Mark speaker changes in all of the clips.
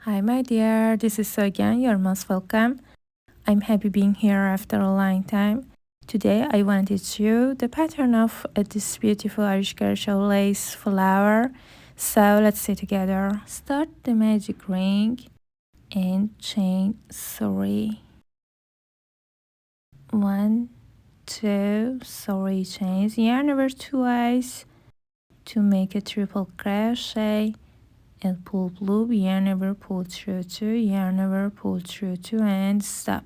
Speaker 1: Hi my dear, this is again, you're most welcome. I'm happy being here after a long time. Today I wanted to show the pattern of this beautiful Irish crochet lace flower. So let's see together. Start the magic ring and chain 3. 1, 2, 3 chains, yarn over twice to make a triple crochet. And pull loop, yarn over, pull through 2, yarn over, pull through 2 and stop.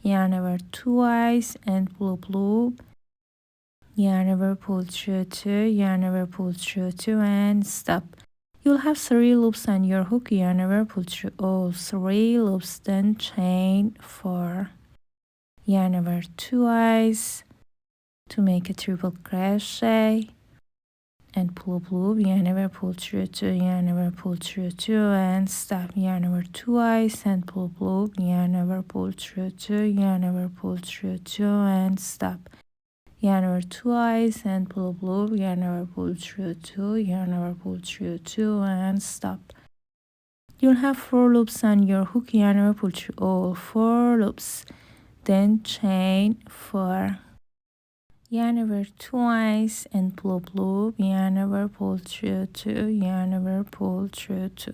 Speaker 1: Yarn over twice and pull loop, yarn over, pull through 2, yarn over, pull through 2 and stop. You'll have 3 loops on your hook, yarn over, pull through all 3 loops, then chain 4. Yarn over twice to make a triple crochet. And pull loop, yarn over, pull through 2, yarn over, pull through 2 and stop. Yarn over twice and pull loop, yarn over, pull through 2, yarn over, pull through 2 and stop. Yarn over twice and pull loop, yarn over, pull through 2, yarn over, pull through 2 and stop. You'll have 4 loops on your hook, yarn over, pull through all 4 loops, then chain 4. Yarn over twice and pull loop, yarn over, pull through 2, yarn over, pull through 2.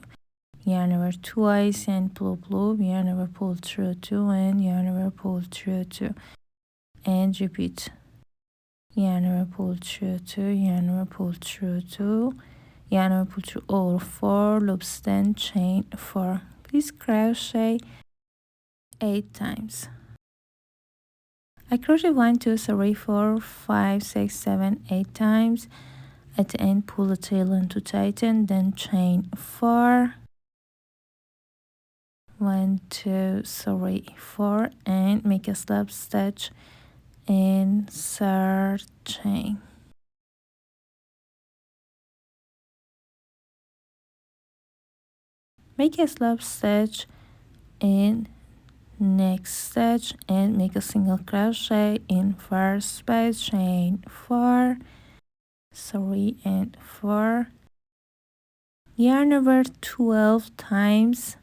Speaker 1: Yarn over twice and pull loop, yarn over, pull through 2 and yarn over, pull through 2. And repeat. Yarn over, pull through 2, yarn over, pull through 2. Yarn over, pull through all 4 loops, then chain 4. Please crochet 8 times. I crochet 1, 2, 3, 4, 5, 6, 7, 8 times. At the end, pull the tail into tighten, then chain 4. 1, 2, 3, 4, and make a slip stitch in third chain. Make a slip stitch in next stitch and make a single crochet in first space, chain 4, 3 and 4. Yarn over 12 times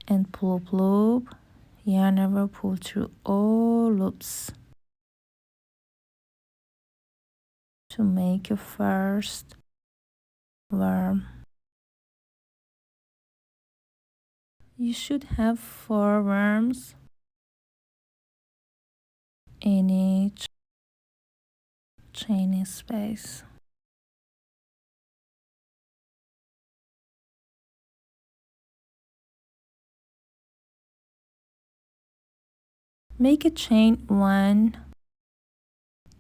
Speaker 1: and pull loop, yarn over, pull through all loops to make your first worm. You should have 4 worms in each chain space. Make a chain 1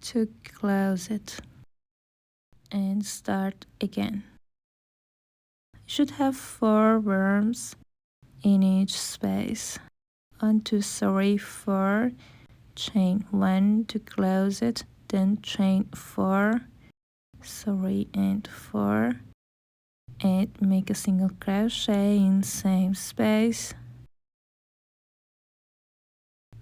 Speaker 1: to close it and start again. You should have 4 worms in each space. 1, 2, 3, 4, chain 1 to close it, then chain 4, 3 and 4, and make a single crochet in same space.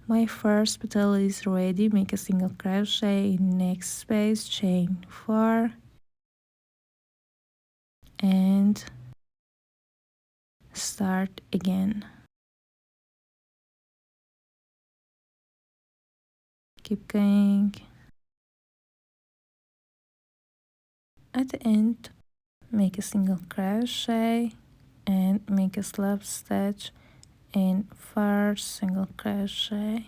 Speaker 1: My first petal is ready. Make a single crochet in next space, chain 4, and start again. Keep going. At the end, make a single crochet and make a slip stitch in first single crochet,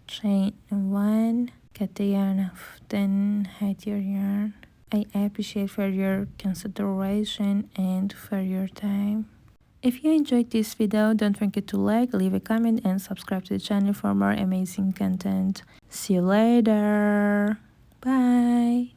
Speaker 1: chain 1, cut the yarn off, then hide your yarn. I appreciate for your consideration and for your time. If you enjoyed this video, don't forget to like, leave a comment and subscribe to the channel for more amazing content. See you later. Bye.